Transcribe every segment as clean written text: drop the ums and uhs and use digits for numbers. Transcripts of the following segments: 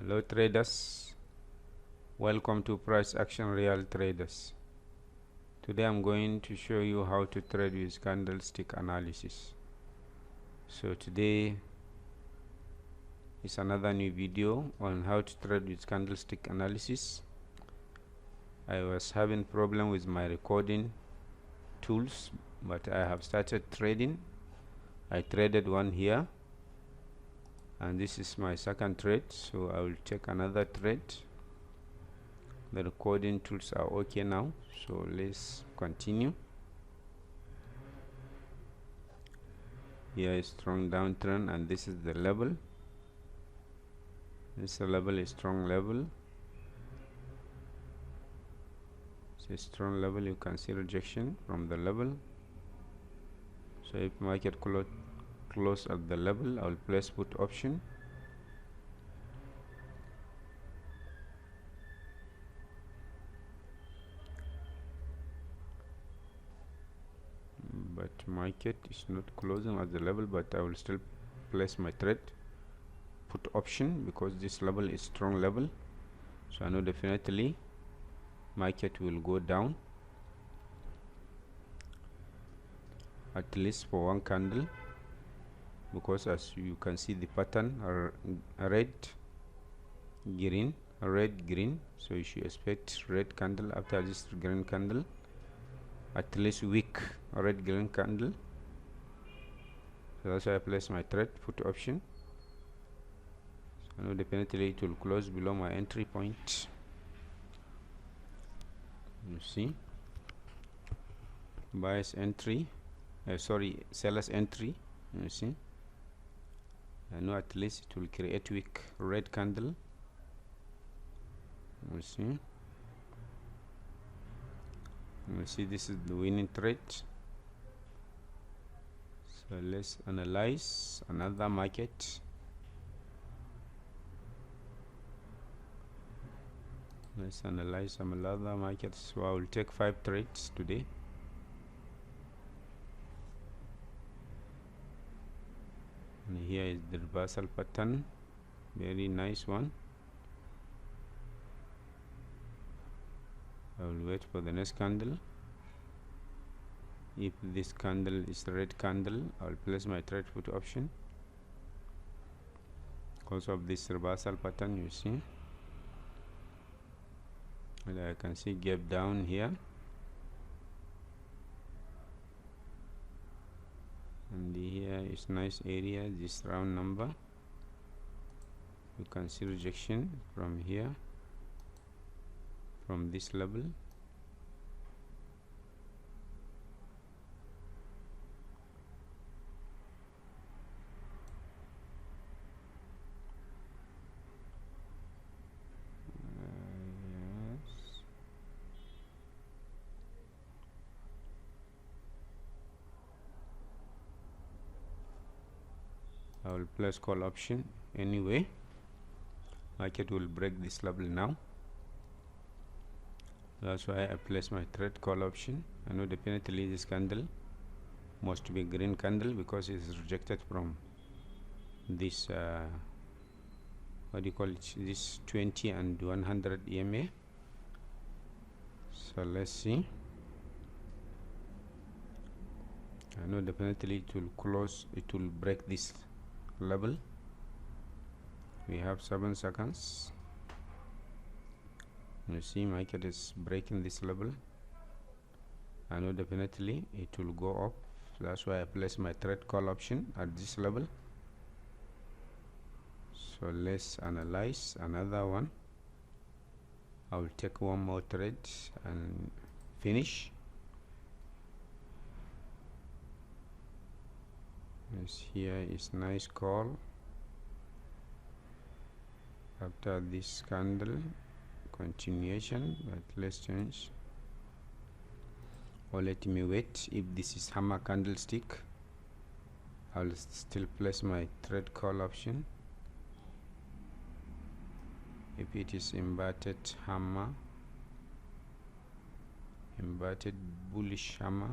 Hello traders, welcome to Price Action Real Traders. Today I'm going to show you how to trade with candlestick analysis. So today is another new video on how to trade with candlestick analysis. I was having problem with my recording tools, but I have started trading. I traded one here, and this is my second trade, so I will take another trade. The recording tools are okay now, so let's continue. Here is strong downtrend, and this is the level. This level is strong level. It's a strong level. You can see rejection from the level. So if market close at the level, I will place put option. But market is not closing at the level, but I will still place my trade put option because this level is strong level. So I know definitely market will go down at least for one candle, because as you can see the pattern are red green, so you should expect red candle after this green candle, at least weak red green candle. So that's why I place my trade put option. So I know definitely it will close below my entry point. You see, buyer's entry, seller's entry. You see, I know at least it will create weak red candle. You see, this is the winning trade. So let's analyze another market. Let's analyze some other markets. So I will take 5 trades today. And here is the reversal pattern, very nice one. I will wait for the next candle. If this candle is red candle, I will place my trade put option because of this reversal pattern. You see, and I can see gap down here, and here is nice area, this round number. You can see rejection from here, from this level. I will place call option anyway. Market will break this level now. That's why I place my trade call option. I know definitely this candle must be green candle because it is rejected from this what do you call it, this 20 and 100 EMA. So let's see. I know definitely it will close, it will break this level. We have 7 seconds. You see market is breaking this level. I know definitely it will go up. That's why I place my trade call option at this level. So let's analyze another one. I will take one more trade and finish. Yes, here is nice call after this candle continuation, but let's change, or let me wait. If this is hammer candlestick, I'll still place my trade call option. If it is inverted hammer, inverted bullish hammer,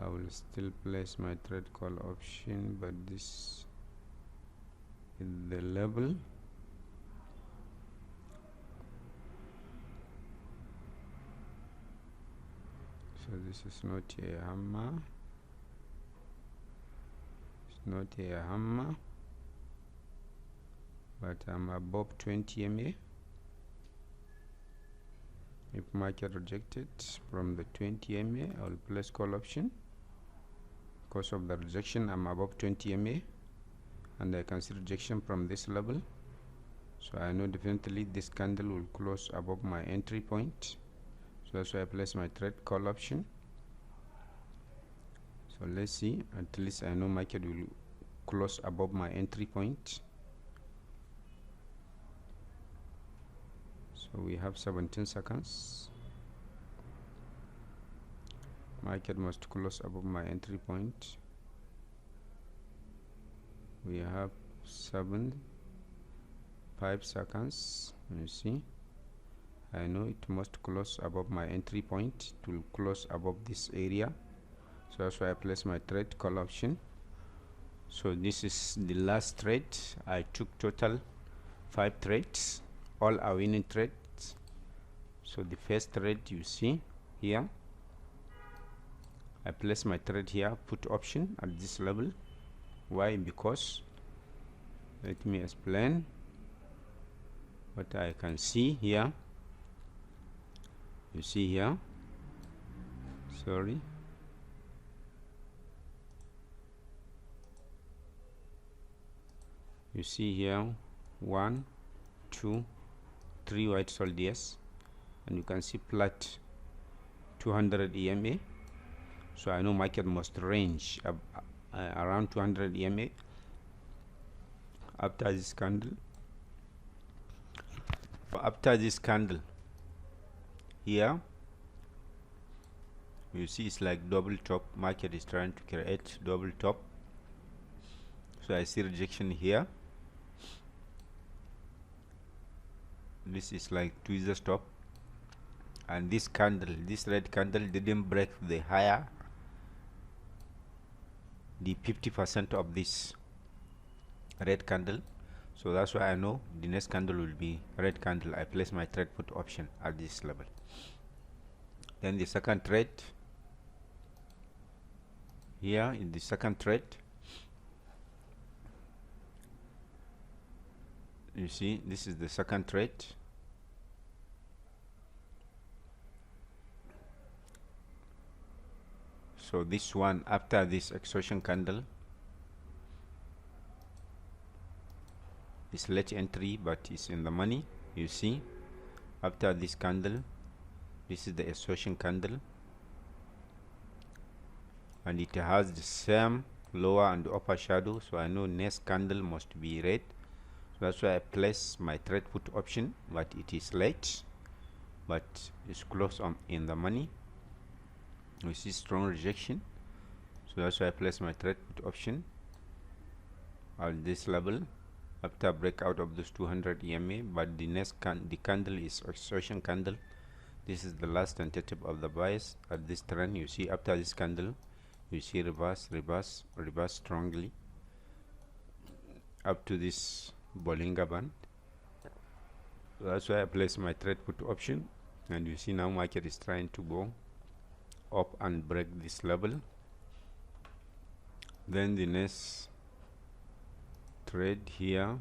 I will still place my trade call option, but this in the level. So this is not a hammer, it's not a hammer, but I'm above 20 MA. If market rejected from the 20 MA, I will place call option. Because of the rejection, I'm above 20 MA, and I can see rejection from this level. So I know definitely this candle will close above my entry point. So that's why I place my trade call option. So let's see, at least I know market will close above my entry point. So we have 17 seconds. Market must close above my entry point. We have 5 seconds. You see, I know it must close above my entry point. It will close above this area. So that's why I place my trade call option. So this is the last trade. I took total 5 trades. All are winning trades. So the first trade you see here, I place my trade here, put option at this level. Why? Because, let me explain what I can see here. You see here, sorry, you see here 1, 2, 3 white soldiers, and you can see flat 200 EMA. So I know market must range around 200 EMA after this candle. After this candle here, you see it's like double top. Market is trying to create double top. So I see rejection here. This is like tweezer stop, and this candle, this red candle, didn't break the higher, the 50% of this red candle. So that's why I know the next candle will be red candle. I place my trade put option at this level. Then the second trade here, in the second trade, you see this is the second trade. So this one, after this exhaustion candle, is late entry, but it's in the money. You see, after this candle, this is the exhaustion candle, and it has the same lower and upper shadow. So I know next candle must be red. So that's why I place my trade put option, but it is late, but it's close on in the money. We see strong rejection, so that's why I place my trade put option at this level after breakout of this 200 EMA. But the next the candle is exhaustion candle. This is the last tentative of the bias at this trend. You see, after this candle, you see reverse, reverse, reverse strongly up to this Bollinger Band. So that's why I place my trade put option, and you see now market is trying to go up and break this level. Then the next trade here,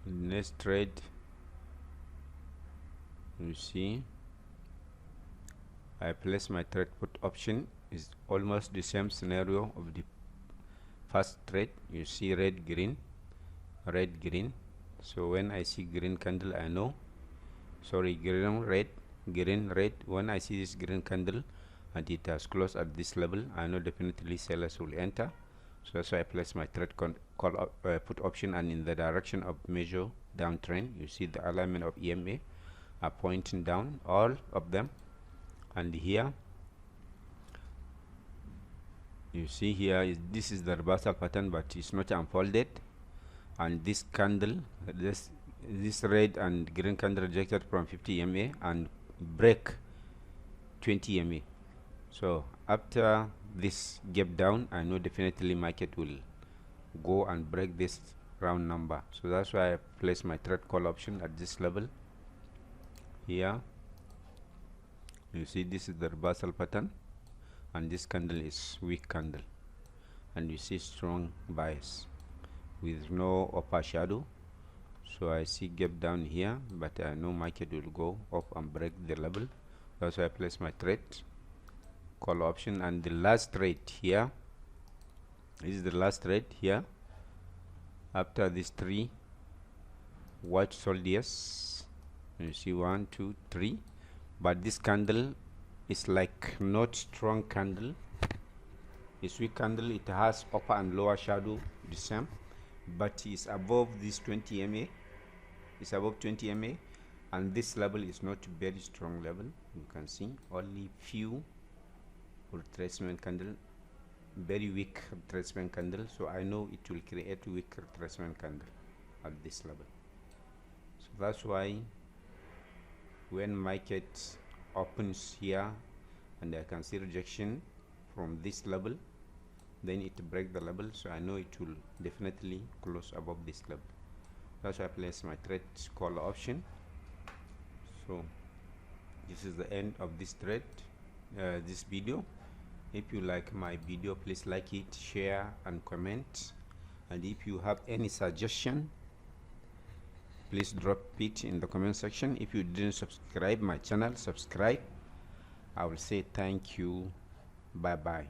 next trade, you see I place my trade put option, is almost the same scenario of the first trade. You see red green, red green. So when I see green candle, I know, sorry, green red, green red, when I see this green candle and it has closed at this level, I know definitely sellers will enter. So that's why I place my trade put option, and in the direction of major downtrend, you see the alignment of EMA are pointing down, all of them. And here you see here this is the reversal pattern, but it's not unfolded. And this candle, this red and green candle rejected from 50 EMA and break 20 EMA. So after this gap down, I know definitely market will go and break this round number. So that's why I place my trade call option at this level. Here you see this is the reversal pattern, and this candle is weak candle, and you see strong bias with no upper shadow. So I see gap down here, but I know market will go up and break the level. That's why I place my trade call option. And the last trade here is the last trade here. After these three white soldiers, you see 1 2 3, but this candle is like not strong candle, it's weak candle. It has upper and lower shadow the same, but it's above this 20 MA. It's above 20 MA, and this level is not very strong level. You can see only few retracement candle, very weak retracement candle. So I know it will create weak retracement candle at this level. So that's why when market opens here and I can see rejection from this level, then it break the level, so I know it will definitely close above this level. That's why I place my trade call option. So this is the end of this trade, this video. If you like my video, please like it, share and comment, and if you have any suggestion, please drop it in the comment section. If you didn't subscribe my channel, subscribe. I will say thank you. Bye bye.